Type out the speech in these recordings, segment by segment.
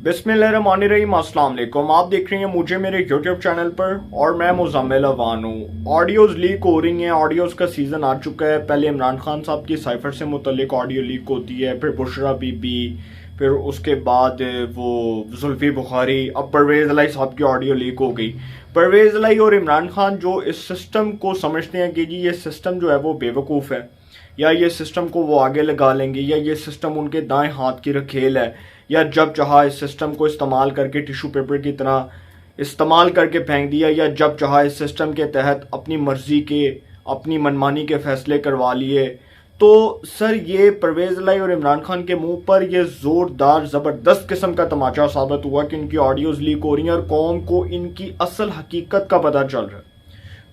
बिस्मिल्लाहिर्रहमानिर्रहीम, अस्सलाम वालेकुम। आप देख रहे हैं मुझे मेरे यूट्यूब चैनल पर और मैं मुज़म्मिल अवान हूँ। ऑडियोज़ लीक हो रही हैं, ऑडियोज़ का सीज़न आ चुका है। पहले इमरान खान साहब की साइफर से मुतल्लिक ऑडियो लीक होती है, फिर बुशरा बीबी, फिर उसके बाद वो जुल्फी बुखारी, अब परवेज़ इलाही साहब की ऑडियो लीक हो गई। परवेज़ इलाही और इमरान खान जो इस सिस्टम को समझते हैं कि जी ये सिस्टम जो है वो बेवकूफ़ है, या ये सिस्टम को वो आगे लगा लेंगे, या ये सिस्टम उनके दाएं हाथ की रखेल है, या जब चाहा इस सिस्टम को इस्तेमाल करके टिश्यू पेपर की तरह इस्तेमाल करके फेंक दिया, या जब चाहा इस सिस्टम के तहत अपनी मर्जी के अपनी मनमानी के फैसले करवा लिए। तो सर ये परवेज़ इलाही और इमरान खान के मुंह पर ये ज़ोरदार ज़बरदस्त किस्म का तमाचा साबित हुआ कि इनकी ऑडियोज़ लीक हो रही हैं और कौम को इनकी असल हकीकत का पता चल रहा है।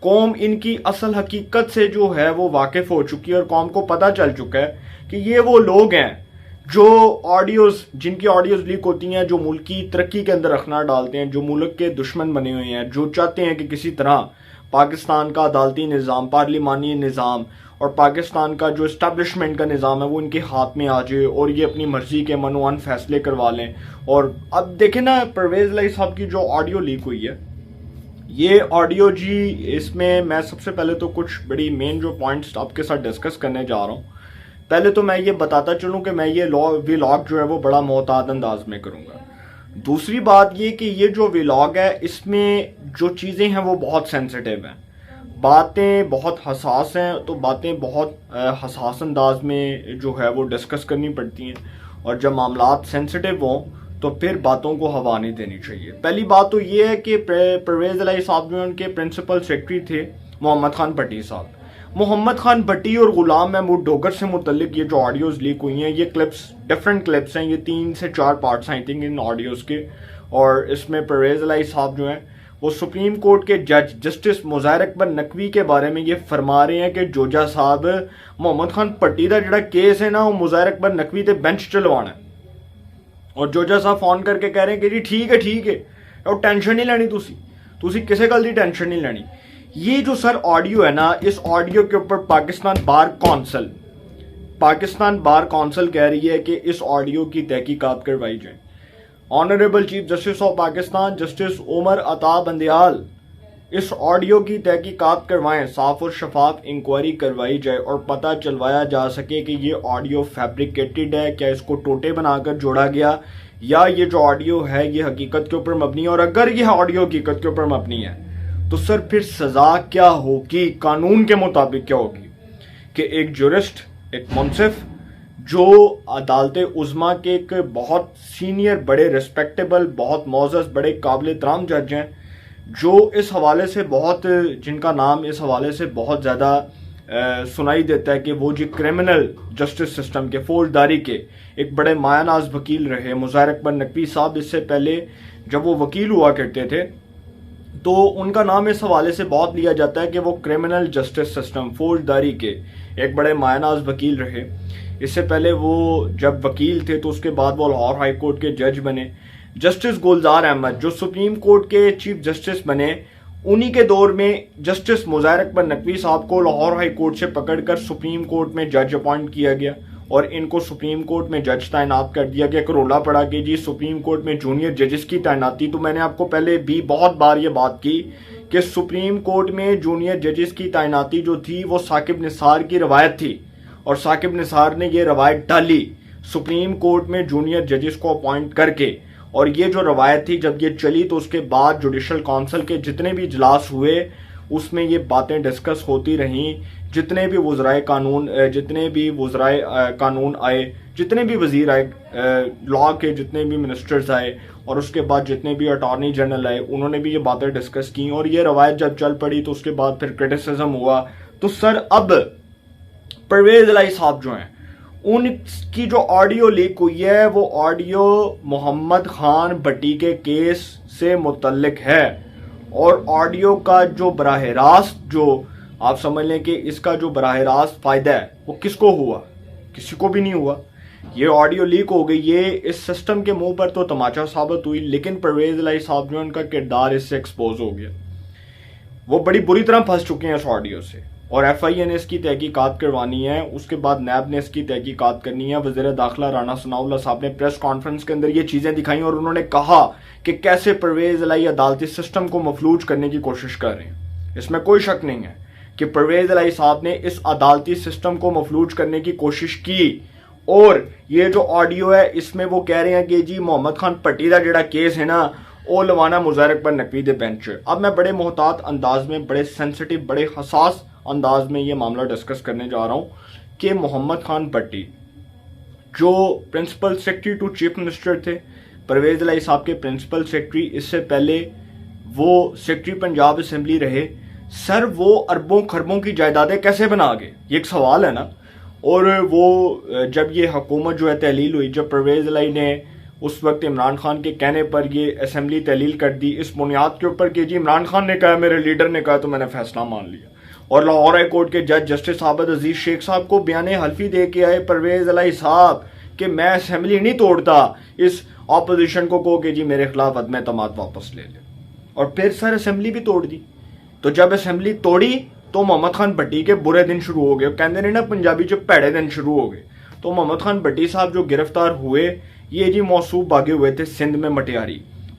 कौम इनकी असल हकीकत से जो है वो वाकिफ हो चुकी है और कौम को पता चल चुका है कि ये वो लोग हैं जो जिनकी ऑडियोज़ लीक होती हैं, जो मुल्क की तरक्की के अंदर रखना डालते हैं, जो मुल्क के दुश्मन बने हुए हैं, जो चाहते हैं कि किसी तरह पाकिस्तान का अदालती निज़ाम, पार्लिमानी निज़ाम और पाकिस्तान का जो इस्टेब्लिशमेंट का निज़ाम है वो इनके हाथ में आ जाए और ये अपनी मर्जी के मनोअन फैसले करवा लें। और अब देखें ना, परवेज़ इलाही साहब की जो ऑडियो लीक हुई है, ये ऑडियो जी, इसमें मैं सबसे पहले तो कुछ बड़ी मेन जो पॉइंट्स आपके साथ डिस्कस करने जा रहा हूँ। पहले तो मैं ये बताता चलूँ कि मैं ये व्लॉग जो है वो बड़ा मोहतात अंदाज में करूँगा। दूसरी बात ये कि ये जो व्लॉग है इसमें जो चीज़ें हैं वो बहुत सेंसिटिव हैं, बातें बहुत हसास हैं, तो बातें बहुत हसास अंदाज में जो है वो डिस्कस करनी पड़ती हैं। और जब मामलात सेंसिटिव हों तो फिर बातों को हवा नहीं देनी चाहिए। पहली बात तो ये है कि परवेज़ इलाही साहब में उनके प्रिंसिपल सेक्रेटरी थे मोहम्मद खान भट्टी साहब। मोहम्मद खान भट्टी और गुलाम महमूद डोगर से मुतल्लिक ये जो ऑडियोज़ लीक हुई हैं, ये क्लिप्स डिफरेंट क्लिप्स हैं, ये 3 से 4 पार्ट्स हैं आई थिंक इन ऑडियोज़ के। और इसमें परवेज़ इलाही साहब जो हैं वो सुप्रीम कोर्ट के जज जस्टिस मुज़ाहिर अकबर नकवी के बारे में ये फरमा रहे हैं कि जोजा साहब मोहम्मद खान भट्टी का जिहड़ा केस है ना वो मुज़ाहिर अकबर नकवी ते बेंच चलवाना है। और जोजा साहब फोन करके कह रहे हैं कि जी ठीक है और टेंशन नहीं लेनी, तुसी किसी गल की टेंशन नहीं लेनी। ये जो सर ऑडियो है ना, इस ऑडियो के ऊपर पाकिस्तान बार कौंसिल कह रही है कि इस ऑडियो की तहकीकात करवाई जाए। Honourable chief justice of Pakistan justice Umar Ata Bandial इस ऑडियो की तहकीकात करवाएं, साफ और शफाफ इंक्वायरी करवाई जाए और पता चलवाया जा सके कि ये ऑडियो फैब्रिकेटेड है, क्या इसको टोटे बनाकर जोड़ा गया, या ये जो ऑडियो है ये हकीकत के ऊपर मबनी है। और अगर यह ऑडियो हकीकत के ऊपर मबनी है तो सर फिर सजा क्या होगी, कानून के मुताबिक क्या होगी कि एक जुरिस्ट, एक मुंसिफ जो अदालत उज़्मा के एक बहुत सीनियर, बड़े रिस्पेक्टेबल, बहुत मोअज़्ज़ज़, बड़े काबिल एहतराम जज हैं, जो इस हवाले से बहुत, जिनका नाम इस हवाले से बहुत ज़्यादा सुनाई देता है कि वो जो क्रिमिनल जस्टिस सिस्टम के, फौजदारी के एक बड़े मायानाज वकील रहे मुज़ाहिर अकबर नकवी साहब। इससे पहले जब वो वकील हुआ करते थे तो उनका नाम इस हवाले से बहुत लिया जाता है कि वो क्रिमिनल जस्टिस सिस्टम, फौजदारी के एक बड़े मायानाज वकील रहे। इससे पहले वो जब वकील थे तो उसके बाद वो लाहौर हाई कोर्ट के जज बने। जस्टिस गुलजार अहमद जो सुप्रीम कोर्ट के चीफ जस्टिस बने, उन्हीं के दौर में जस्टिस मुज़ाहिर अकबर नकवी साहब को लाहौर हाई कोर्ट से पकड़कर सुप्रीम कोर्ट में जज अपॉइंट किया गया और इनको सुप्रीम कोर्ट में जज तैनात कर दिया गया। करोला पड़ा कि जी सुप्रीम कोर्ट में जूनियर जजेस की तैनाती। तो मैंने आपको पहले भी बहुत बार ये बात की कि सुप्रीम कोर्ट में जूनियर जजेस की तैनाती जो थी वो साकिब निसार की रवायत थी और साकिब निसार ने ये रवायत डाली सुप्रीम कोर्ट में जूनियर जजेस को अपॉइंट करके। और ये जो रवायत थी जब ये चली तो उसके बाद जुडिशल काउंसिल के जितने भी इजलास हुए उसमें ये बातें डिस्कस होती रहीं। जितने भी वज़राए कानून आए, जितने भी वजीर आए, लॉ के जितने भी मिनिस्टर्स आए और उसके बाद जितने भी अटॉर्नी जनरल आए, उन्होंने भी ये बातें डिस्कस की। और ये रवायत जब चल पड़ी तो उसके बाद फिर क्रिटिसिज्म हुआ। तो सर अब परवेज़ इलाही साहब जो हैं उनकी जो ऑडियो लीक हुई है वो ऑडियो मोहम्मद खान भट्टी के केस से मुतल्लिक है। और ऑडियो का जो बराह रास्त, जो आप समझ लें कि इसका जो बराह रास्त फ़ायदा है वो किसको हुआ, किसी को भी नहीं हुआ। ये ऑडियो लीक हो गई, ये इस सिस्टम के मुंह पर तो तमाचा साबित हुई, लेकिन परवेज़ इलाही साहब जो उनका किरदार इससे एक्सपोज हो गया। वो बड़ी बुरी तरह फंस चुके हैं इस ऑडियो से और FIA ने इसकी तहकीकात करवानी है, उसके बाद नैब ने इसकी तहकीकात करनी है। वज़ीर दाखिला राना सनाउल्लाह साहब ने प्रेस कॉन्फ्रेंस के अंदर ये चीज़ें दिखाई और उन्होंने कहा कि कैसे परवेज़ इलाही अदालती सिस्टम को मफलूज करने की कोशिश कर रहे हैं। इसमें कोई शक नहीं है कि परवेज़ इलाही साहब ने इस अदालती सिस्टम को मफलूज करने की कोशिश की। और ये जो ऑडियो है इसमें वो कह रहे हैं कि जी मोहम्मद खान भट्टी का जोड़ा केस है ना वो लवाना मुज़ारक पर नकवी दे बेंच। अब मैं बड़े मोहतात अंदाज में, बड़े सेंसिटिव, बड़े हसास अंदाज में ये मामला डिस्कस करने जा रहा हूँ कि मोहम्मद खान भट्टी जो principal secretary to chief minister थे, परवेज़ इलाही साहब के प्रिंसिपल सेक्रेटरी, इससे पहले वो सेक्रेटरी पंजाब असेंबली रहे। सर वो अरबों खरबों की जायदादें कैसे बना गए, ये एक सवाल है ना। और वो जब ये हुकूमत जो है तहलील हुई, जब परवेज़ इलाही ने उस वक्त इमरान खान के कहने पर ये असेंबली तहलील कर दी इस बुनियाद के ऊपर कि जी इमरान खान ने कहा, मेरे लीडर ने कहा, तो मैंने फैसला मान लिया। और लाहौर हाई कोर्ट के जज जस्टिस आबद अजीज शेख साहब को बयाने हल्फी दे के आए परवेज़ इलाही साहब कि मैं असेंबली नहीं तोड़ता, इस ऑपोजिशन को कहो कि जी मेरे खिलाफ अदम एतमाद वापस ले ले। और फिर सर असेंबली भी तोड़ दी। तो जब असेंबली तोड़ी तो मोहम्मद खान भट्टी के बुरे दिन शुरू हो गए। कहते नहीं ना पंजाबी च भैड़े दिन शुरू हो गए। तो मोहम्मद खान भट्टी साहब जो गिरफ्तार हुए, ये जी मौसूफ भागे हुए थे सिंध में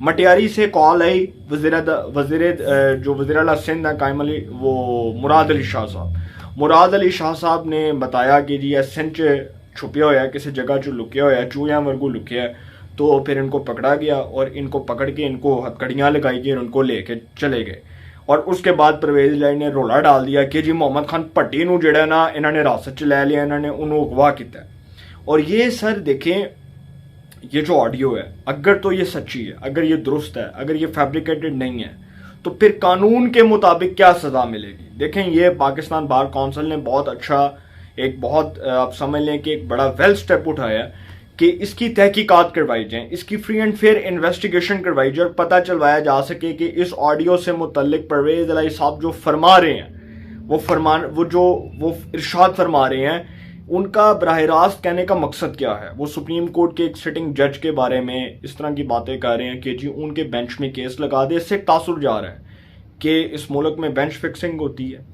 मटियारी से कॉल आई वज़ीर आला सिंध है कायम अली, वो मुराद अली शाह साहब ने बताया कि जी सिंध छुपया होया किसी जगह च लुकिया होया, चूहिया वांगू लुकिया। तो फिर इनको पकड़ा गया और इनको पकड़ के इनको हथकड़ियाँ लगाई गई और उनको लेके चले गए। और उसके बाद परवेज़ इलाही ने रोला डाल दिया कि जी मोहम्मद खान भट्टी नूं जिहड़ा ना इन्होंने हिरासत च लै लिया, इन्होंने उन्होंने अगवा किया। और ये सर देखें, ये जो ऑडियो है अगर तो ये सच्ची है, अगर ये दुरुस्त है, अगर ये फैब्रिकेटेड नहीं है, तो फिर कानून के मुताबिक क्या सज़ा मिलेगी। देखें ये पाकिस्तान बार काउंसिल ने बहुत अच्छा, एक बहुत आप समझ लें कि एक बड़ा वेल स्टेप उठाया कि इसकी तहकीकात करवाई जाए, इसकी फ्री एंड फेयर इन्वेस्टिगेशन करवाई जाए और पता चलवाया जा सके कि इस ऑडियो से मुतल्लिक परवेज़ इलाही साहब जो फरमा रहे हैं, वो इरशाद फरमा रहे हैं, उनका बराह रास्त कहने का मकसद क्या है। वो सुप्रीम कोर्ट के एक सिटिंग जज के बारे में इस तरह की बातें कर रहे हैं कि जी उनके बेंच में केस लगा दे। इससे एक तासुर जा रहा है कि इस मुल्क में बेंच फिक्सिंग होती है।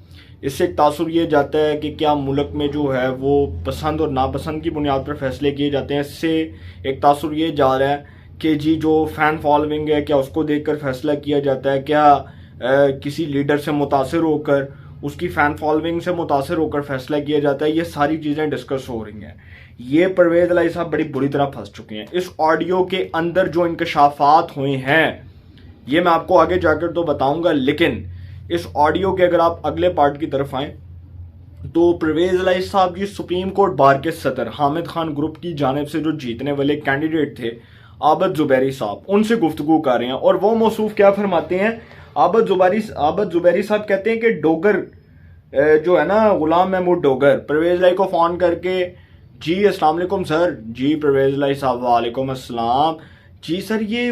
इससे एक तासुर ये जाता है कि क्या मुल्क में जो है वो पसंद और नापसंद की बुनियाद पर फैसले किए जाते हैं। इससे एक तासुर ये जा रहा है कि जी जो फ़ैन फॉलोइंग है क्या उसको देखकर फैसला किया जाता है, क्या किसी लीडर से मुतासिर होकर, उसकी फ़ैन फॉलोइंग से मुतासिर होकर फैसला किया जाता है। ये सारी चीज़ें डिस्कस हो रही हैं। ये परवेज़ इलाही साहब बड़ी बुरी तरह फंस चुके हैं। इस ऑडियो के अंदर जो इंकशाफात हुए हैं ये मैं आपको आगे जाकर तो बताऊंगा, लेकिन इस ऑडियो के अगर आप अगले पार्ट की तरफ आएँ तो परवेज़ इलाही साहब जी सुप्रीम कोर्ट बार के सदर हामिद खान ग्रुप की जानिब से जो जीतने वाले कैंडिडेट थे आबद जुबैरी साहब, उनसे गुफ्तगू कर रहे हैं। और वो मौसूफ क्या फरमाते हैं, आबद जुबैरी साहब कहते हैं कि डोगर जो है ना गुलाम महमूद डोगर परवेज़ इलाही को फ़ोन करके, जी अस्सलाम वालेकुम सर, जी परवेज़ इलाही साहब वालेकुम अस्सलाम, जी सर ये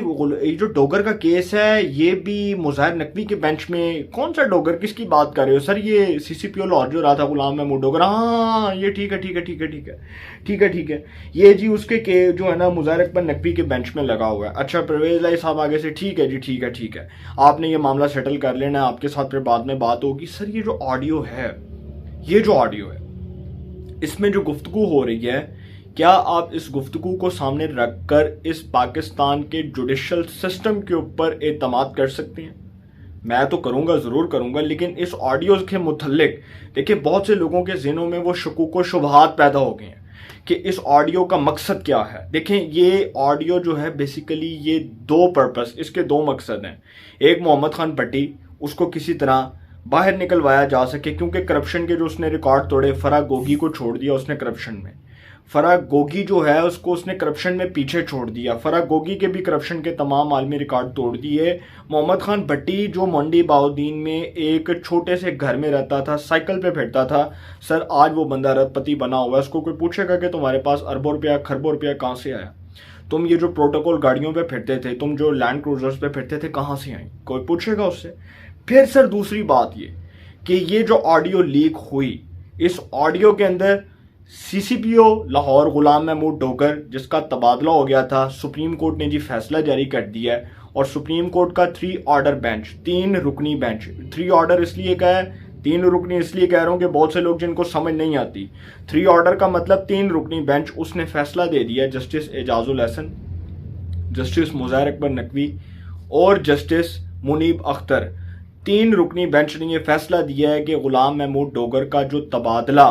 जो डोगर का केस है ये भी मुज़ाहिर नकवी के बेंच में, कौन सा डोगर, किसकी बात कर रहे हो सर, ये CCPO लाहौर जो रहा था गुलाम महमूद डोगर, हाँ ये ठीक है, ये जी उसके के जो है ना मुज़ाहिर अकबर नकवी के बेंच में लगा हुआ है। अच्छा परवेज़ इलाही साहब आगे से ठीक है जी, ठीक है, आपने ये मामला सेटल कर लेना, आपके साथ फिर बाद में बात होगी। सर ये जो ऑडियो है इसमें जो गुफ्तगू हो रही है, क्या आप इस गुफ्तगू को सामने रखकर इस पाकिस्तान के जुडिशल सिस्टम के ऊपर एतमाद कर सकते हैं? मैं तो करूंगा, ज़रूर करूंगा, लेकिन इस ऑडियो के मुतल्लिक देखिए बहुत से लोगों के ज़हनों में वो शकूक व शुबहात पैदा हो गए हैं कि इस ऑडियो का मकसद क्या है। देखें ये ऑडियो जो है बेसिकली ये इसके दो मकसद हैं। एक, मोहम्मद खान भट्टी उसको किसी तरह बाहर निकलवाया जा सके, क्योंकि करप्शन के जो उसने रिकॉर्ड तोड़े, फराह गोगी को छोड़ दिया उसने करप्शन में, फराह गोगी जो है उसको उसने करप्शन में पीछे छोड़ दिया, फराह गोगी के भी करप्शन के तमाम आलमी रिकॉर्ड तोड़ दिए। मोहम्मद खान भट्टी जो मंडी बाउद्दीन में एक छोटे से घर में रहता था, साइकिल पे फिरता था, सर आज वो बंदा अरबपति बना हुआ है। उसको कोई पूछेगा कि तुम्हारे पास अरबों रुपया खरबों रुपया कहाँ से आया, तुम ये जो प्रोटोकॉल गाड़ियों पे फिरते थे, तुम जो लैंड क्रूजर्स पे फिरते थे, कहाँ से आई, कोई पूछेगा उससे। फिर सर दूसरी बात ये कि ये जो ऑडियो लीक हुई, इस ऑडियो के अंदर CCPO लाहौर गुलाम महमूद डोगर जिसका तबादला हो गया था, सुप्रीम कोर्ट ने जी फैसला जारी कर दिया है। और सुप्रीम कोर्ट का 3 ऑर्डर बेंच, 3 रुकनी बेंच, 3 ऑर्डर इसलिए का है तीन रुकनी इसलिए कह रहा हूं कि बहुत से लोग जिनको समझ नहीं आती, 3 ऑर्डर का मतलब 3 रुकनी बेंच उसने फैसला दे दिया, जस्टिस एजाजुल हसन, जस्टिस मुज़ाहिर अकबर नकवी और जस्टिस मुनीब अख्तर, 3 रुकनी बेंच ने यह फैसला दिया है कि गुलाम महमूद डोगर का जो तबादला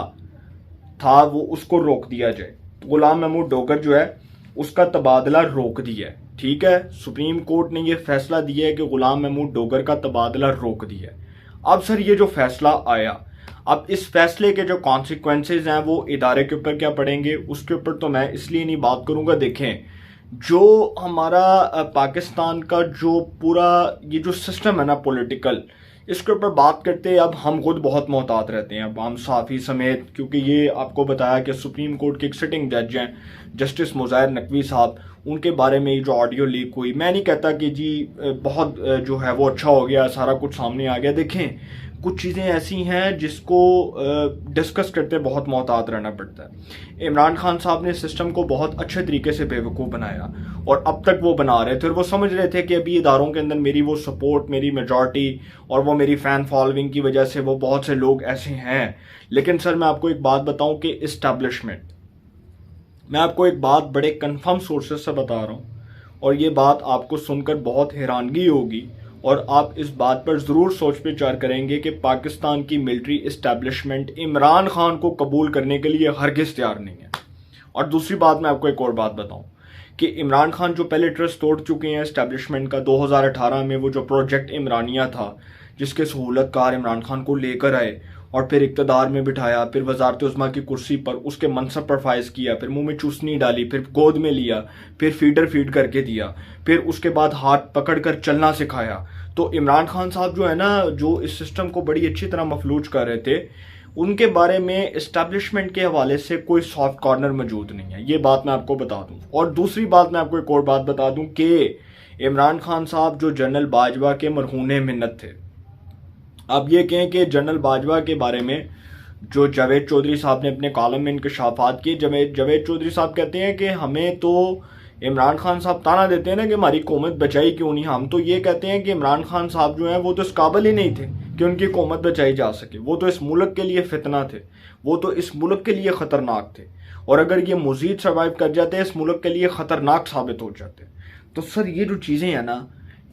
था वो उसको रोक दिया जाए। गुलाम महमूद डोगर जो है उसका तबादला रोक दिया है। ठीक है, सुप्रीम कोर्ट ने यह फैसला दिया है कि गुलाम महमूद डोगर का तबादला रोक दिया है। अब सर ये जो फैसला आया, अब इस फैसले के जो कॉन्सिक्वेंसेज हैं वो इदारे के ऊपर क्या पड़ेंगे, उसके ऊपर तो मैं इसलिए नहीं बात करूंगा। देखें, जो हमारा पाकिस्तान का जो पूरा ये जो सिस्टम है ना पॉलिटिकल, इसके ऊपर बात करते हैं अब हम खुद बहुत मोहतात रहते हैं, अब हम साफ़ी समेत, क्योंकि ये आपको बताया कि सुप्रीम कोर्ट के एक सिटिंग जज हैं जस्टिस मुज़ाहिर नकवी साहब, उनके बारे में ये जो ऑडियो लीक हुई, मैं नहीं कहता कि जी बहुत जो है वो अच्छा हो गया, सारा कुछ सामने आ गया। देखें, कुछ चीज़ें ऐसी हैं जिसको डिस्कस करते बहुत मोहतात रहना पड़ता है। इमरान खान साहब ने सिस्टम को बहुत अच्छे तरीके से बेवकूफ़ बनाया और अब तक वो बना रहे थे, और वो समझ रहे थे कि अभी इदारों के अंदर मेरी वो सपोर्ट, मेरी मेजॉरिटी और वो मेरी फ़ैन फॉलोइंग की वजह से वो बहुत से लोग ऐसे हैं। लेकिन सर मैं आपको एक बात बताऊं कि इस्टेब्लिशमेंट, मैं आपको एक बात बड़े कन्फर्म सोर्सेज से बता रहा हूं और ये बात आपको सुनकर बहुत हैरानगी होगी और आप इस बात पर ज़रूर सोच विचार करेंगे कि पाकिस्तान की मिलिट्री इस्टेब्लिशमेंट इमरान खान को कबूल करने के लिए हरगिज़ तैयार नहीं है। और दूसरी बात, मैं आपको एक और बात बताऊं कि इमरान खान जो पहले ट्रस्ट तोड़ चुके हैं इस्टेब्लिशमेंट का, 2018 में वो जो प्रोजेक्ट इमरानिया था जिसके सहूलतकार इमरान खान को लेकर आए और फिर इक़्तिदार में बिठाया, फिर वज़ारत उज़्मा की कुर्सी पर उसके मनसब पर फाइज किया, फिर मुंह में चूसनी डाली, फिर गोद में लिया, फिर फीडर फीड करके दिया, फिर उसके बाद हाथ पकड़ कर चलना सिखाया। तो इमरान खान साहब जो है ना, जो इस सिस्टम को बड़ी अच्छी तरह मफलूज कर रहे थे, उनके बारे में इस्टेब्लिशमेंट के हवाले से कोई सॉफ्ट कॉर्नर मौजूद नहीं है। ये बात मैं आपको बता दूं। और दूसरी बात, मैं आपको एक और बात बता दूं कि इमरान खान साहब जो जनरल बाजवा के मरहूने मिन्नत थे, आप ये कहें कि जनरल बाजवा के बारे में जो जावेद चौधरी साहब ने अपने कॉलम में इंकशाफात किए, जावेद चौधरी साहब कहते हैं कि हमें तो इमरान खान साहब ताना देते हैं ना कि हमारी हुकूमत बचाई क्यों नहीं, हम तो ये कहते हैं कि इमरान खान साहब जो हैं वो तो इस काबिल ही नहीं थे कि उनकी हुकूमत बचाई जा सके, वो तो इस मुल्क के लिए फितना थे, वो तो इस मुल्क के लिए ख़तरनाक थे, और अगर ये मज़ीद सर्वाइव कर जाते इस मुल्क के लिए ख़तरनाक साबित हो जाते। तो सर ये जो चीज़ें हैं ना,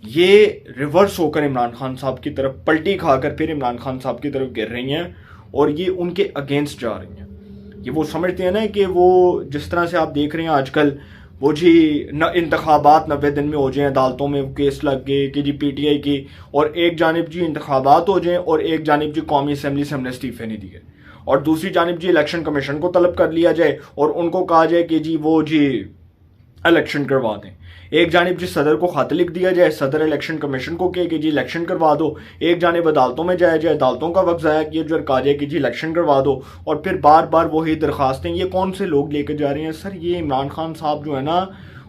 ये रिवर्स होकर इमरान खान साहब की तरफ पलटी खाकर फिर इमरान खान साहब की तरफ गिर रही हैं और ये उनके अगेंस्ट जा रही हैं। ये वो समझते हैं ना कि वो जिस तरह से आप देख रहे हैं आजकल, वो जी न इंतखाबात 90 दिन में हो जाएं, अदालतों में केस लग गए कि जी पीटीआई की, और एक जानिब जी इंतखाबात हो जाएं और एक जानिब जी कौमी असम्बली से हमने इस्तीफे नहीं दिए, और दूसरी जानिब जी इलेक्शन कमीशन को तलब कर लिया जाए और उनको कहा जाए कि जी वो जी इलेक्शन करवा दें। एक जानिब जी सदर को खत लिख दिया जाए, सदर इलेक्शन कमीशन को कहे कि जी इलेक्शन करवा दो, एक जानिब अदालतों में जाया जाए, अदालतों का वक्त ज़ाया किया जो कहा जाए कि जी इलेक्शन करवा दो, और फिर बार बार वही दरखास्तें। ये कौन से लोग लेकर जा रहे हैं सर? ये इमरान खान साहब जो है ना,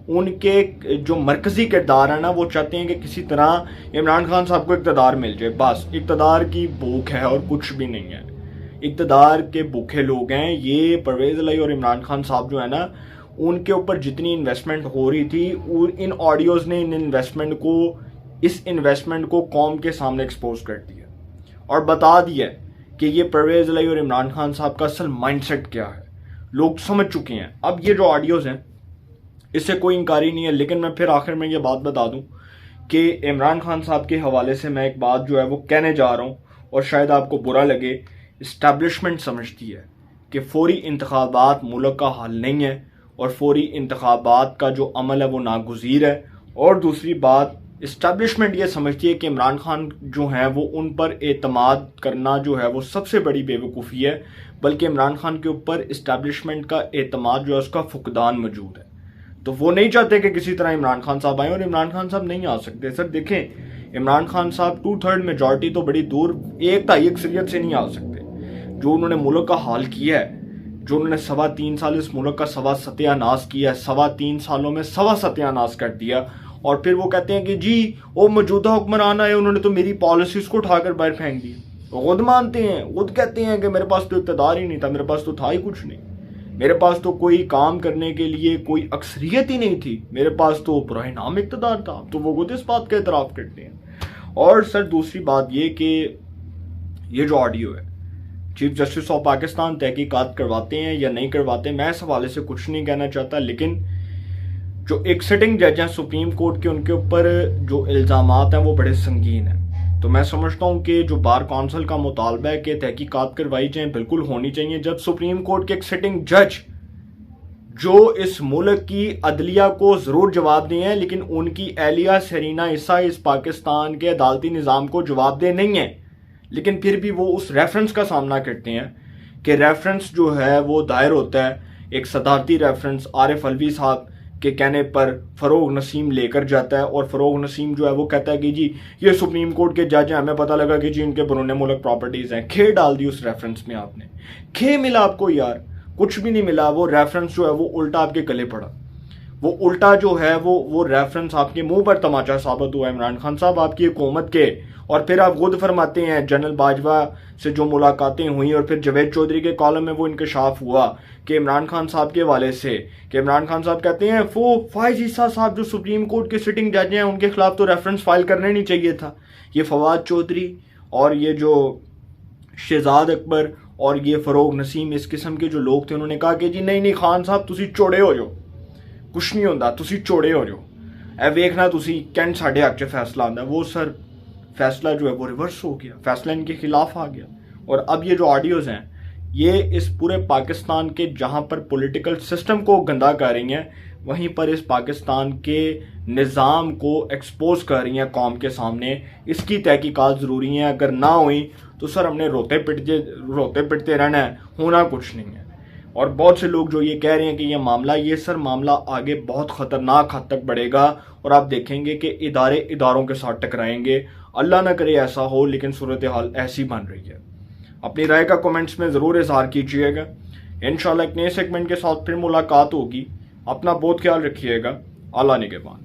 उनके जो मरकजी किरदार है ना, वो चाहते हैं कि किसी तरह इमरान खान साहब को इक़्तिदार मिल जाए, बस इक़्तिदार की भूख है और कुछ भी नहीं है। इक़्तिदार के भूखे लोग हैं ये। परवेज़ इलाही और इमरान खान साहब जो है ना, उनके ऊपर जितनी इन्वेस्टमेंट हो रही थी, इन ऑडियोज़ ने इस इन्वेस्टमेंट को कौम के सामने एक्सपोज कर दिया और बता दिया कि ये परवेज़ इलाही और इमरान खान साहब का असल माइंडसेट क्या है। लोग समझ चुके हैं। अब ये जो ऑडियोज़ हैं इससे कोई इंकारी नहीं है, लेकिन मैं फिर आखिर में ये बात बता दूं कि इमरान खान साहब के हवाले से मैं एक बात जो है वो कहने जा रहा हूं और शायद आपको बुरा लगे। इस्टेब्लिशमेंट समझती है कि फौरी इंतखाबात मुल्क का हल नहीं है और फौरी इंतखाबात का जो अमल है वो नागुज़ीर है। और दूसरी बात, इस्टेब्लिशमेंट ये समझती है कि इमरान खान जो हैं वो उन पर एतमाद करना जो है वो सबसे बड़ी बेवकूफ़ी है, बल्कि इमरान खान के ऊपर इस्टेब्लिशमेंट का एतमाद जो है उसका फुकदान मौजूद है। तो वो नहीं चाहते कि किसी तरह इमरान खान साहब आए, और इमरान खान साहब नहीं आ सकते। सर देखें, इमरान खान साहब 2/3 मेजॉरिटी तो बड़ी दूर, 1/2 अक्सरियत से नहीं आ सकते। जो उन्होंने मुल्क का हाल किया है, जो उन्होंने 3.25 साल इस मुल्क का सत्यानाश किया है, 3.25 सालों में सत्यानाश कर दिया, और फिर वो कहते हैं कि जी वो मौजूदा हुक्मरान आए, उन्होंने तो मेरी पॉलिसीज़ को उठाकर बाहर फेंक दी। खुद मानते हैं, खुद कहते हैं कि मेरे पास तो इक़्तिदार ही नहीं था, मेरे पास तो था ही कुछ नहीं, मेरे पास तो कोई काम करने के लिए कोई अक्सरियत ही नहीं थी, मेरे पास तो बुरा नाम इक़्तिदार था। तो वो खुद इस बात का एतराफ़ करते हैं। और सर दूसरी बात ये कि ये जो ऑडियो है, चीफ जस्टिस ऑफ पाकिस्तान तहकीकात करवाते हैं या नहीं करवाते, मैं इस हवाले से कुछ नहीं कहना चाहता, लेकिन जो एक सिटिंग जज हैं सुप्रीम कोर्ट के, उनके ऊपर जो इल्ज़ामात हैं वो बड़े संगीन हैं। तो मैं समझता हूँ कि जो बार काउंसिल का मुतालबा है कि तहकीकात करवाई जाए, बिल्कुल होनी चाहिए। जब सुप्रीम कोर्ट के एक सिटिंग जज जो इस मुल्क की अदलिया को ज़रूर जवाब दिए हैं, लेकिन उनकी एहलिया सरीना ईसा इस पाकिस्तान के अदालती निज़ाम को जवाबदेह नहीं है, लेकिन फिर भी वो उस रेफरेंस का सामना करते हैं कि रेफरेंस जो है वो दायर होता है, एक सदारती रेफरेंस आरिफ अलवी साहब के कहने पर फ़रोग नसीम लेकर जाता है, और फ़रोग नसीम जो है वो कहता है कि जी ये सुप्रीम कोर्ट के जज हैं, हमें पता लगा कि जी इनके बरूने मुल्क प्रॉपर्टीज़ हैं। खे डाल दी उस रेफरेंस में आपने, खे मिला आपको यार, कुछ भी नहीं मिला। वो रेफरेंस जो है वो उल्टा आपके गले पड़ा, वो उल्टा जो है वो रेफरेंस आपके मुंह पर तमाचा साबित हुआ इमरान खान साहब आपकी हुकूमत के। और फिर आप खुद फरमाते हैं जनरल बाजवा से जो मुलाकातें हुई, और फिर जवेद चौधरी के कॉलम में वो इंकशाफ हुआ कि इमरान खान साहब के हवाले से, कि इमरान खान साहब कहते हैं वो फायज ईसा साहब जो सुप्रीम कोर्ट के सिटिंग जज हैं उनके खिलाफ तो रेफरेंस फाइल करने नहीं चाहिए था। ये फवाद चौधरी और ये जो शहजाद अकबर और ये फ़रोग नसीम, इस किस्म के जो लोग थे, उन्होंने कहा कि जी नहीं खान साहब तुसी चौड़े हो जाओ, कुछ नहीं होता, तुसी चौड़े हो जाओ, ए वेखना तुसी कैंट साढ़े हक च फैसला आंदा। वो सर फैसला जो है वो रिवर्स हो गया, फैसला इनके खिलाफ आ गया। और अब ये जो ऑडियोज़ हैं ये इस पूरे पाकिस्तान के, जहाँ पर पॉलिटिकल सिस्टम को गंदा कर रही हैं, वहीं पर इस पाकिस्तान के निज़ाम को एक्सपोज कर रही हैं कौम के सामने। इसकी तहकीकात ज़रूरी है, अगर ना हुई तो सर हमने रोते पिटते रहना है, होना कुछ नहीं है। और बहुत से लोग जो ये कह रहे हैं कि ये सर मामला आगे बहुत ख़तरनाक हद तक बढ़ेगा, और आप देखेंगे कि इदारों के साथ टकराएंगे। अल्लाह ना करे ऐसा हो, लेकिन सूरत हाल ऐसी बन रही है। अपनी राय का कमेंट्स में ज़रूर इज़हार कीजिएगा। इंशाल्लाह एक नए सेगमेंट के साथ फिर मुलाकात होगी। अपना बहुत ख्याल रखिएगा। अल्लाह निगहबान।